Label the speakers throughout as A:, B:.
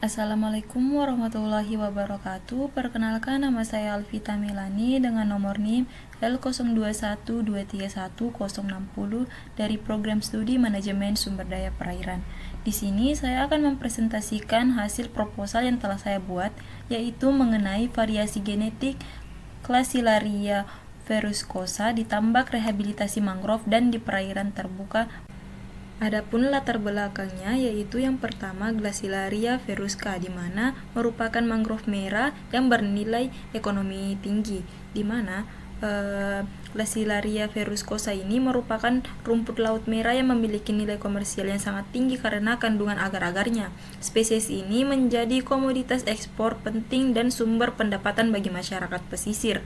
A: Assalamualaikum warahmatullahi wabarakatuh. Perkenalkan, nama saya Alvita Melani dengan nomor NIM L0212311060 dari Program Studi Manajemen Sumber Daya Perairan. Di sini saya akan mempresentasikan hasil proposal yang telah saya buat, yaitu mengenai variasi genetik Glacilaria verrucosa di tambak rehabilitasi mangrove dan di perairan terbuka. Adapun latar belakangnya yaitu yang pertama Glacilaria verruca, di mana merupakan mangrove merah yang bernilai ekonomi tinggi, di mana Glacilaria verrucosa ini merupakan rumput laut merah yang memiliki nilai komersial yang sangat tinggi karena kandungan agar-agarnya. Spesies ini menjadi komoditas ekspor penting dan sumber pendapatan bagi masyarakat pesisir.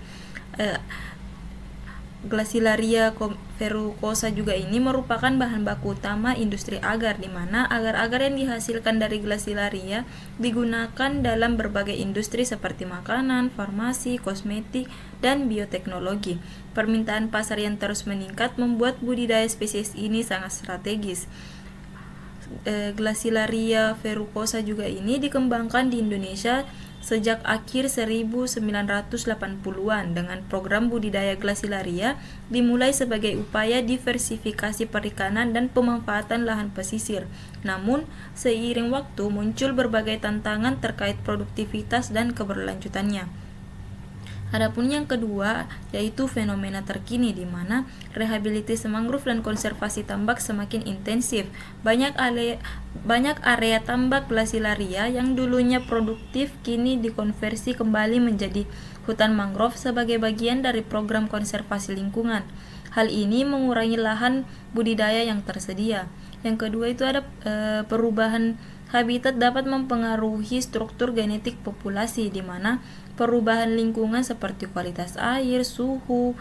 A: Glacilaria verrucosa juga ini merupakan bahan baku utama industri agar, di mana agar-agar yang dihasilkan dari Glacilaria digunakan dalam berbagai industri seperti makanan, farmasi, kosmetik, dan bioteknologi. Permintaan pasar yang terus meningkat membuat budidaya spesies ini sangat strategis. Glacilaria verrucosa juga ini dikembangkan di Indonesia sejak akhir 1980-an dengan program budidaya Glacilaria dimulai sebagai upaya diversifikasi perikanan dan pemanfaatan lahan pesisir. Namun, seiring waktu muncul berbagai tantangan terkait produktivitas dan keberlanjutannya. Adapun yang kedua yaitu fenomena terkini, di mana rehabilitasi mangrove dan konservasi tambak semakin intensif. Banyak area tambak Glacilaria yang dulunya produktif kini dikonversi kembali menjadi hutan mangrove sebagai bagian dari program konservasi lingkungan. Hal ini mengurangi lahan budidaya yang tersedia. Yang kedua itu ada perubahan habitat dapat mempengaruhi struktur genetik populasi, di mana perubahan lingkungan seperti kualitas air, suhu,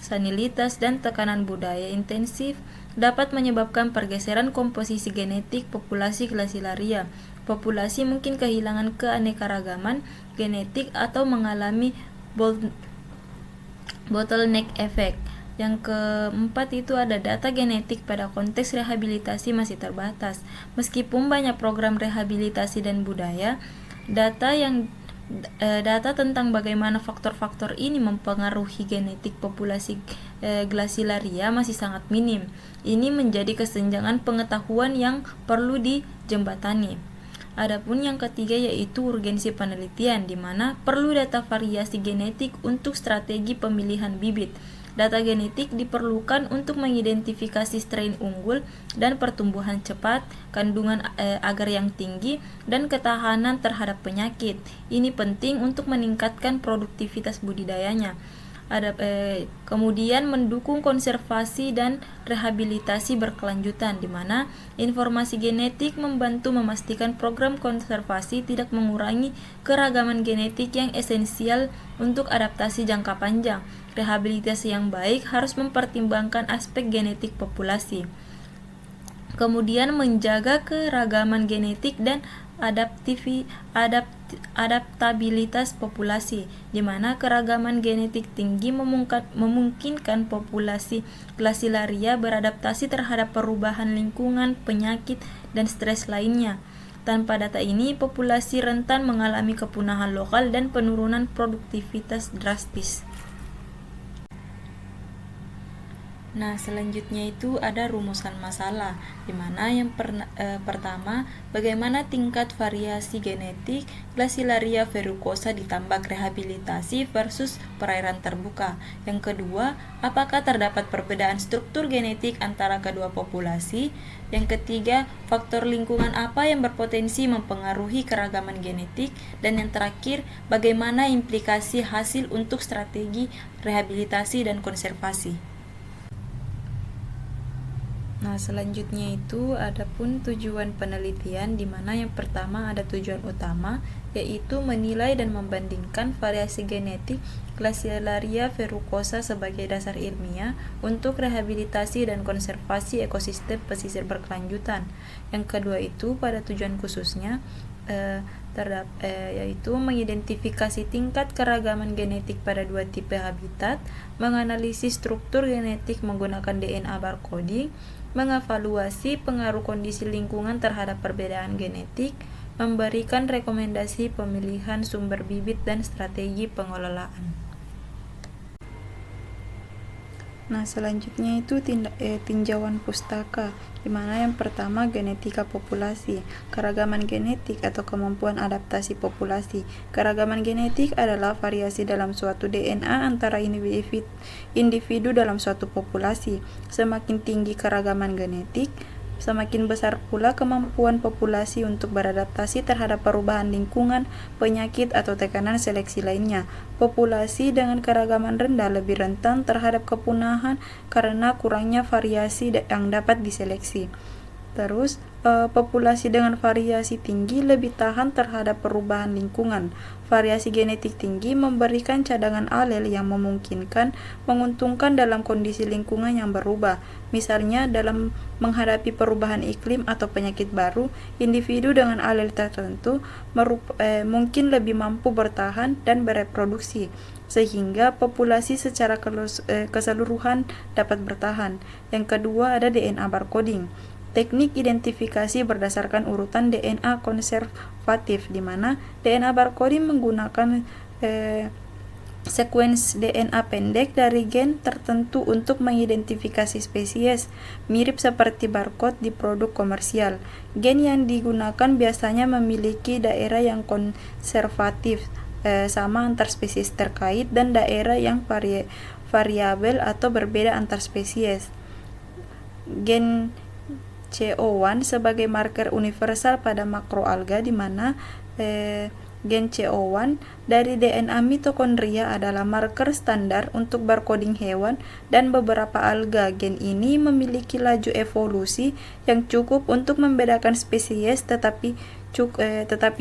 A: salinitas, dan tekanan budaya intensif dapat menyebabkan pergeseran komposisi genetik populasi Glacilaria. Populasi mungkin kehilangan keanekaragaman genetik atau mengalami bottleneck effect. Yang keempat itu ada data genetik pada konteks rehabilitasi masih terbatas. Meskipun banyak program rehabilitasi dan budaya, data tentang bagaimana faktor-faktor ini mempengaruhi genetik populasi Glacilaria masih sangat minim. Ini menjadi kesenjangan pengetahuan yang perlu dijembatani. Adapun yang ketiga yaitu urgensi penelitian, di mana perlu data variasi genetik untuk strategi pemilihan bibit. Data genetik diperlukan untuk mengidentifikasi strain unggul dan pertumbuhan cepat, kandungan agar yang tinggi, dan ketahanan terhadap penyakit. Ini penting untuk meningkatkan produktivitas budidayanya. Kemudian mendukung konservasi dan rehabilitasi berkelanjutan, di mana informasi genetik membantu memastikan program konservasi tidak mengurangi keragaman genetik yang esensial untuk adaptasi jangka panjang. Rehabilitasi yang baik harus mempertimbangkan aspek genetik populasi. Kemudian menjaga keragaman genetik dan adaptabilitas populasi, di mana keragaman genetik tinggi memungkinkan populasi Glacilaria beradaptasi terhadap perubahan lingkungan, penyakit, dan stres lainnya. Tanpa data ini, populasi rentan mengalami kepunahan lokal dan penurunan produktivitas drastis. Nah, selanjutnya itu ada rumusan masalah, di mana yang pertama, bagaimana tingkat variasi genetik Glacilaria verrucosa di tambak rehabilitasi versus perairan terbuka. Yang kedua, apakah terdapat perbedaan struktur genetik antara kedua populasi? Yang ketiga, faktor lingkungan apa yang berpotensi mempengaruhi keragaman genetik? Dan yang terakhir, bagaimana implikasi hasil untuk strategi rehabilitasi dan konservasi? Nah, selanjutnya itu adapun tujuan penelitian, di mana yang pertama ada tujuan utama yaitu menilai dan membandingkan variasi genetik Glacilaria verrucosa sebagai dasar ilmiah untuk rehabilitasi dan konservasi ekosistem pesisir berkelanjutan. Yang kedua itu pada tujuan khususnya yaitu mengidentifikasi tingkat keragaman genetik pada dua tipe habitat, menganalisis struktur genetik menggunakan DNA barcoding, mengevaluasi pengaruh kondisi lingkungan terhadap perbedaan genetik, memberikan rekomendasi pemilihan sumber bibit dan strategi pengelolaan.
B: Nah, selanjutnya itu tinjauan pustaka, di mana yang pertama genetika populasi, keragaman genetik atau kemampuan adaptasi populasi. Keragaman genetik adalah variasi dalam suatu DNA antara individu dalam suatu populasi. Semakin tinggi keragaman genetik, semakin besar pula kemampuan populasi untuk beradaptasi terhadap perubahan lingkungan, penyakit, atau tekanan seleksi lainnya. Populasi dengan keragaman rendah lebih rentan terhadap kepunahan karena kurangnya variasi yang dapat diseleksi. Terus, populasi dengan variasi tinggi lebih tahan terhadap perubahan lingkungan. Variasi genetik tinggi memberikan cadangan alel yang menguntungkan dalam kondisi lingkungan yang berubah. Misalnya, dalam menghadapi perubahan iklim atau penyakit baru, individu dengan alel tertentu mungkin lebih mampu bertahan dan bereproduksi, sehingga populasi secara keseluruhan dapat bertahan. Yang kedua ada DNA barcoding. Teknik identifikasi berdasarkan urutan DNA konservatif, di mana DNA barcoding menggunakan sekuens DNA pendek dari gen tertentu untuk mengidentifikasi spesies, mirip seperti barcode di produk komersial. Gen yang digunakan biasanya memiliki daerah yang konservatif, sama antar spesies terkait, dan daerah yang variabel atau berbeda antar spesies. Gen CO1 sebagai marker universal pada makroalga, di mana gen CO1 dari DNA mitokondria adalah marker standar untuk barcoding hewan dan beberapa alga. Gen ini memiliki laju evolusi yang cukup untuk membedakan spesies, tetapi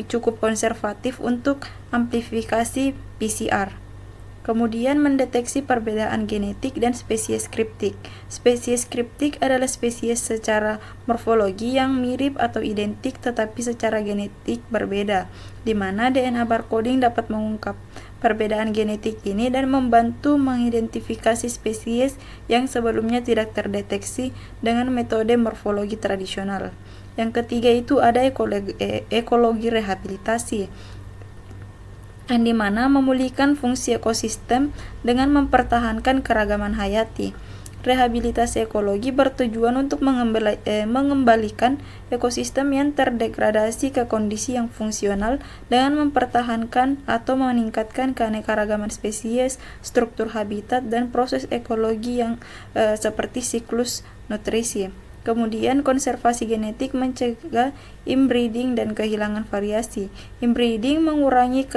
B: cukup konservatif untuk amplifikasi PCR. Kemudian mendeteksi perbedaan genetik dan spesies kriptik. Spesies kriptik adalah spesies secara morfologi yang mirip atau identik tetapi secara genetik berbeda, di mana DNA barcoding dapat mengungkap perbedaan genetik ini dan membantu mengidentifikasi spesies yang sebelumnya tidak terdeteksi dengan metode morfologi tradisional. Yang ketiga itu ada ekologi rehabilitasi, yang dimana memulihkan fungsi ekosistem dengan mempertahankan keragaman hayati. Rehabilitasi ekologi bertujuan untuk mengembalikan ekosistem yang terdegradasi ke kondisi yang fungsional dengan mempertahankan atau meningkatkan keanekaragaman spesies, struktur habitat, dan proses ekologi yang seperti siklus nutrisi. Kemudian konservasi genetik mencegah inbreeding dan kehilangan variasi. Inbreeding mengurangi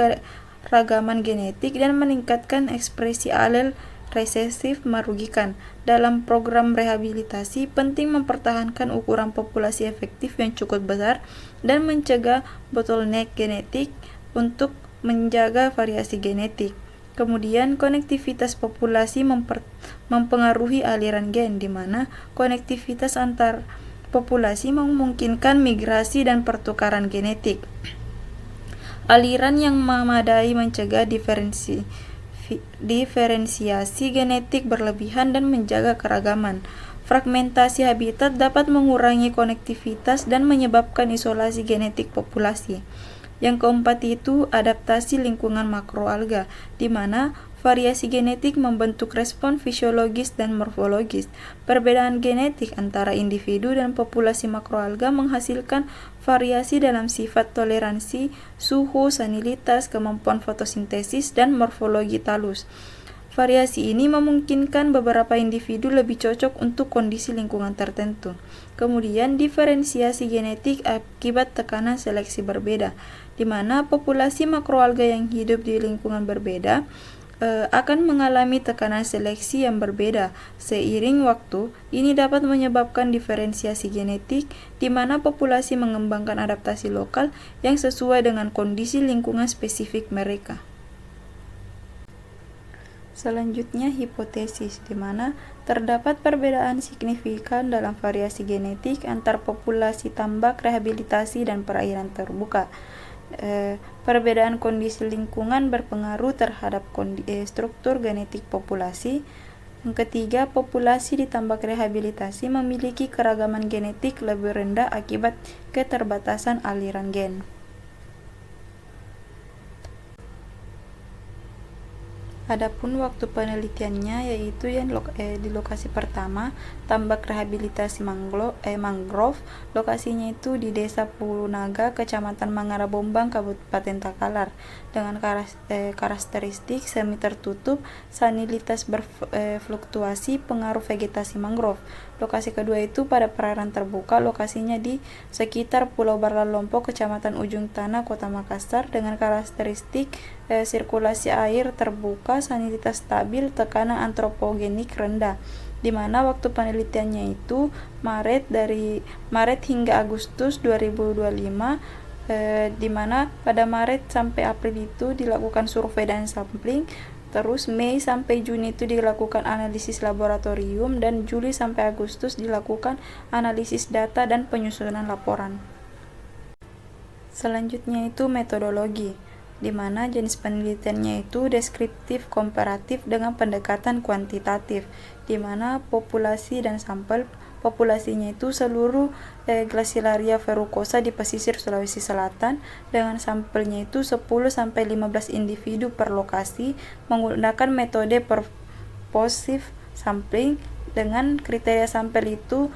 B: keragaman genetik dan meningkatkan ekspresi alel resesif merugikan. Dalam program rehabilitasi, penting mempertahankan ukuran populasi efektif yang cukup besar dan mencegah bottleneck genetik untuk menjaga variasi genetik. Kemudian konektivitas populasi mempengaruhi aliran gen, di mana konektivitas antar populasi memungkinkan migrasi dan pertukaran genetik. Aliran yang memadai mencegah diferensiasi genetik berlebihan dan menjaga keragaman. Fragmentasi habitat dapat mengurangi konektivitas dan menyebabkan isolasi genetik populasi. Yang keempat itu adaptasi lingkungan makroalga, di mana variasi genetik membentuk respon fisiologis dan morfologis. Perbedaan genetik antara individu dan populasi makroalga menghasilkan variasi dalam sifat toleransi, suhu, salinitas, kemampuan fotosintesis, dan morfologi talus. Variasi ini memungkinkan beberapa individu lebih cocok untuk kondisi lingkungan tertentu. Kemudian diferensiasi genetik akibat tekanan seleksi berbeda, di mana populasi makroalga yang hidup di lingkungan berbeda akan mengalami tekanan seleksi yang berbeda. Seiring waktu, ini dapat menyebabkan diferensiasi genetik, di mana populasi mengembangkan adaptasi lokal yang sesuai dengan kondisi lingkungan spesifik mereka. Selanjutnya hipotesis, di mana terdapat perbedaan signifikan dalam variasi genetik antar populasi tambak, rehabilitasi, dan perairan terbuka. Perbedaan kondisi lingkungan berpengaruh terhadap struktur genetik populasi. Yang ketiga, populasi di tambak rehabilitasi memiliki keragaman genetik lebih rendah akibat keterbatasan aliran gen. Adapun waktu penelitiannya yaitu di lokasi pertama tambak rehabilitasi mangrove. Lokasinya itu di Desa Pulunaga, Kecamatan Mangarabombang, Kabupaten Takalar, dengan karakteristik semi tertutup, salinitas berfluktuasi, pengaruh vegetasi mangrove. Lokasi kedua itu pada perairan terbuka, lokasinya di sekitar Pulau Barlalompo, Kecamatan Ujung Tanah, Kota Makassar, dengan karakteristik sirkulasi air terbuka, salinitas stabil, tekanan antropogenik rendah, di mana waktu penelitiannya itu Maret hingga Agustus 2025, di mana pada Maret sampai April itu dilakukan survei dan sampling, terus Mei sampai Juni itu dilakukan analisis laboratorium, dan Juli sampai Agustus dilakukan analisis data dan penyusunan laporan. Selanjutnya itu metodologi, di mana jenis penelitiannya itu deskriptif komparatif dengan pendekatan kuantitatif, di mana populasi dan sampel. Populasinya itu seluruh Glacilaria verrucosa di pesisir Sulawesi Selatan, dengan sampelnya itu 10-15 individu per lokasi, menggunakan metode purposive sampling, dengan kriteria sampel itu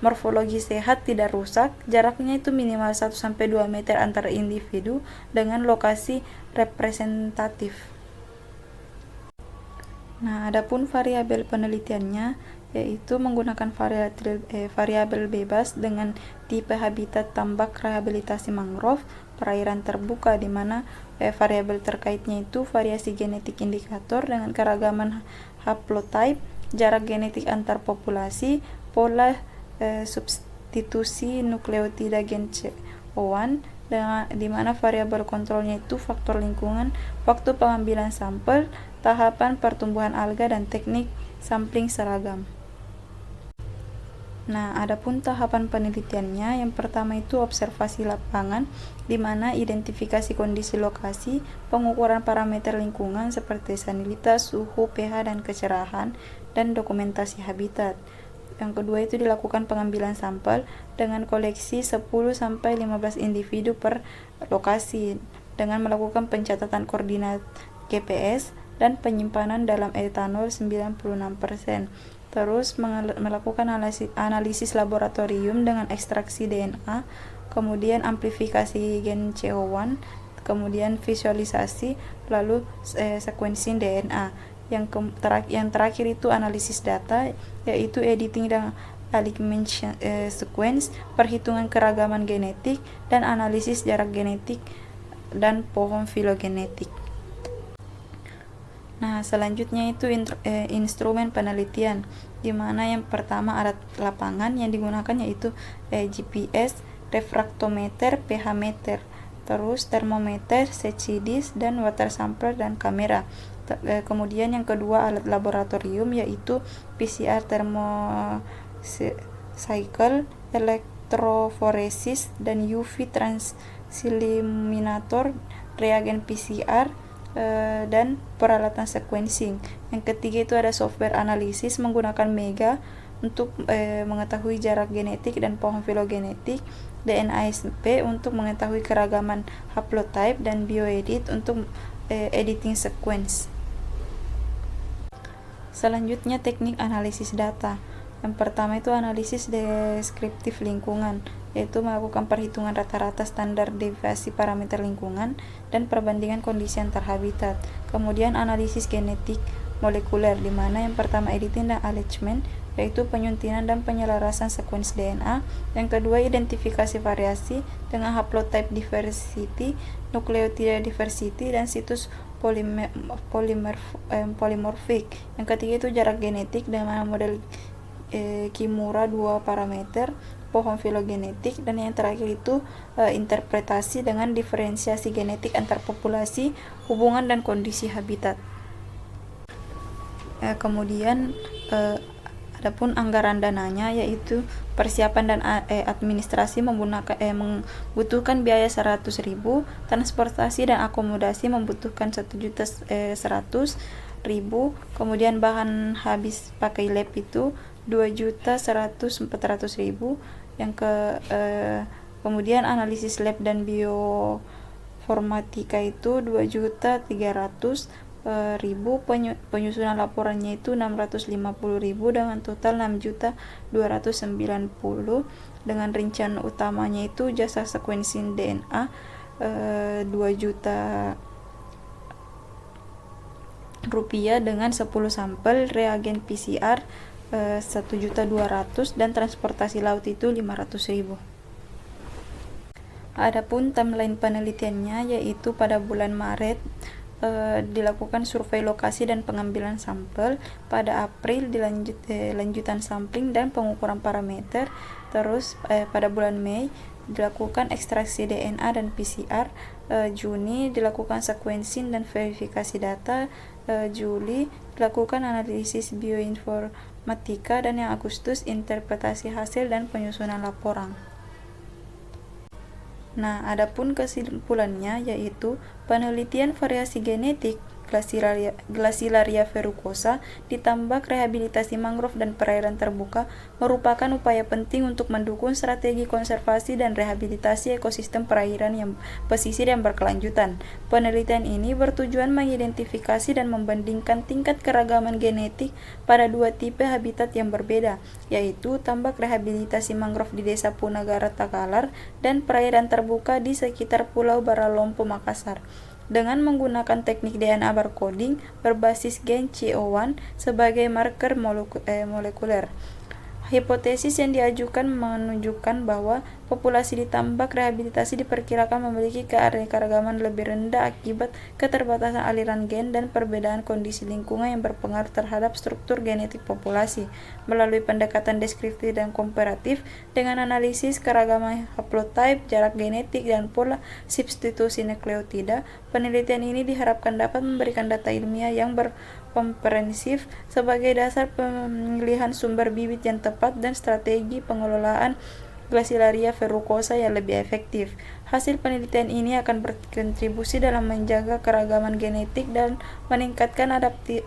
B: morfologi sehat, tidak rusak, jaraknya itu minimal 1-2 meter antara individu, dengan lokasi representatif. Nah, adapun variabel penelitiannya yaitu menggunakan variabel bebas dengan tipe habitat tambak rehabilitasi mangrove perairan terbuka, di mana variabel terkaitnya itu variasi genetik indikator dengan keragaman haplotype, jarak genetik antar populasi, pola substitusi nukleotida gen CO1, di mana variabel kontrolnya itu faktor lingkungan, waktu pengambilan sampel, tahapan pertumbuhan alga, dan teknik sampling seragam. Nah, adapun tahapan penelitiannya, yang pertama itu observasi lapangan, di mana identifikasi kondisi lokasi, pengukuran parameter lingkungan seperti salinitas, suhu, pH, dan kecerahan, dan dokumentasi habitat. Yang kedua itu dilakukan pengambilan sampel dengan koleksi 10-15 individu per lokasi, dengan melakukan pencatatan koordinat GPS dan penyimpanan dalam etanol 96%. Terus melakukan analisis laboratorium dengan ekstraksi DNA, kemudian amplifikasi gen CO1, kemudian visualisasi, lalu sequencing DNA. Yang terakhir itu analisis data, yaitu editing dan alignment sequence, perhitungan keragaman genetik, dan analisis jarak genetik dan pohon filogenetik. Nah, selanjutnya itu instrumen penelitian, di mana yang pertama alat lapangan yang digunakan yaitu GPS, refraktometer, pH meter, terus termometer, CCDs, dan water sampler dan kamera. Kemudian yang kedua alat laboratorium yaitu PCR thermocycle, elektroforesis, dan UV transilluminator, reagen PCR, dan peralatan sequencing. Yang ketiga itu ada software analisis menggunakan Mega untuk mengetahui jarak genetik dan pohon filogenetik, DNASP untuk mengetahui keragaman haplotype, dan BioEdit untuk editing sequence. Selanjutnya teknik analisis data. Yang pertama itu analisis deskriptif lingkungan, yaitu melakukan perhitungan rata-rata standar deviasi parameter lingkungan dan perbandingan kondisi antar habitat. Kemudian analisis genetik molekuler, di mana yang pertama editing dan alignment, yaitu penyuntinan dan penyelarasan sequence DNA. Yang kedua identifikasi variasi dengan haplotype diversity, nukleotida diversity, dan situs polymorphic. Yang ketiga itu jarak genetik dengan model Kimura 2 parameter, pohon filogenetik, dan yang terakhir itu interpretasi dengan diferensiasi genetik antar populasi, hubungan, dan kondisi habitat. Kemudian adapun anggaran dananya yaitu persiapan dan administrasi membutuhkan biaya 100.000, transportasi dan akomodasi membutuhkan 1.100.000, kemudian bahan habis pakai lab itu 2.100.400.000, kemudian analisis lab dan bioformatika itu 2.300.000, ribu, penyusunan laporannya itu 650.000 dengan total 6.290.000, dengan rincian utamanya itu jasa sequencing DNA 2 juta rupiah dengan 10 sampel, reagen PCR 1.200.000 dan transportasi laut itu 500.000. Adapun timeline penelitiannya yaitu pada bulan Maret dilakukan survei lokasi dan pengambilan sampel, pada April lanjutan sampling dan pengukuran parameter, terus pada bulan Mei dilakukan ekstraksi DNA dan PCR, Juni dilakukan sequencing dan verifikasi data, Juli dilakukan analisis bioinformatika, dan yang Agustus interpretasi hasil dan penyusunan laporan. Nah, adapun kesimpulannya yaitu penelitian variasi genetik Glacilaria verrucosa ditambah rehabilitasi mangrove dan perairan terbuka merupakan upaya penting untuk mendukung strategi konservasi dan rehabilitasi ekosistem perairan yang pesisir yang berkelanjutan. Penelitian ini bertujuan mengidentifikasi dan membandingkan tingkat keragaman genetik pada dua tipe habitat yang berbeda, yaitu tambak rehabilitasi mangrove di Desa Punagara Takalar dan perairan terbuka di sekitar Pulau Baralompo, Makassar, dengan menggunakan teknik DNA barcoding berbasis gen CO1 sebagai marker molekuler. Hipotesis yang diajukan menunjukkan bahwa populasi di tambak rehabilitasi diperkirakan memiliki keanekaragaman lebih rendah akibat keterbatasan aliran gen dan perbedaan kondisi lingkungan yang berpengaruh terhadap struktur genetik populasi. Melalui pendekatan deskriptif dan komparatif dengan analisis keragaman haplotype, jarak genetik, dan pola substitusi nukleotida, penelitian ini diharapkan dapat memberikan data ilmiah yang komprehensif sebagai dasar pemilihan sumber bibit yang tepat dan strategi pengelolaan Glacilaria verrucosa yang lebih efektif. Hasil penelitian ini akan berkontribusi dalam menjaga keragaman genetik dan meningkatkan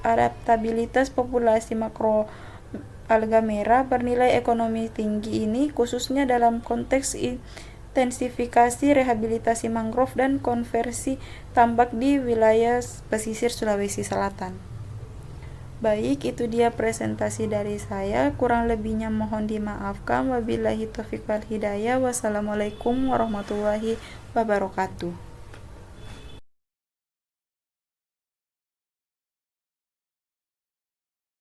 B: adaptabilitas populasi makroalga merah bernilai ekonomi tinggi ini, khususnya dalam konteks intensifikasi rehabilitasi mangrove dan konversi tambak di wilayah pesisir Sulawesi Selatan. Baik, itu dia presentasi dari saya. Kurang lebihnya mohon dimaafkan. Wabillahi taufiq wal hidayah. Wassalamualaikum warahmatullahi wabarakatuh.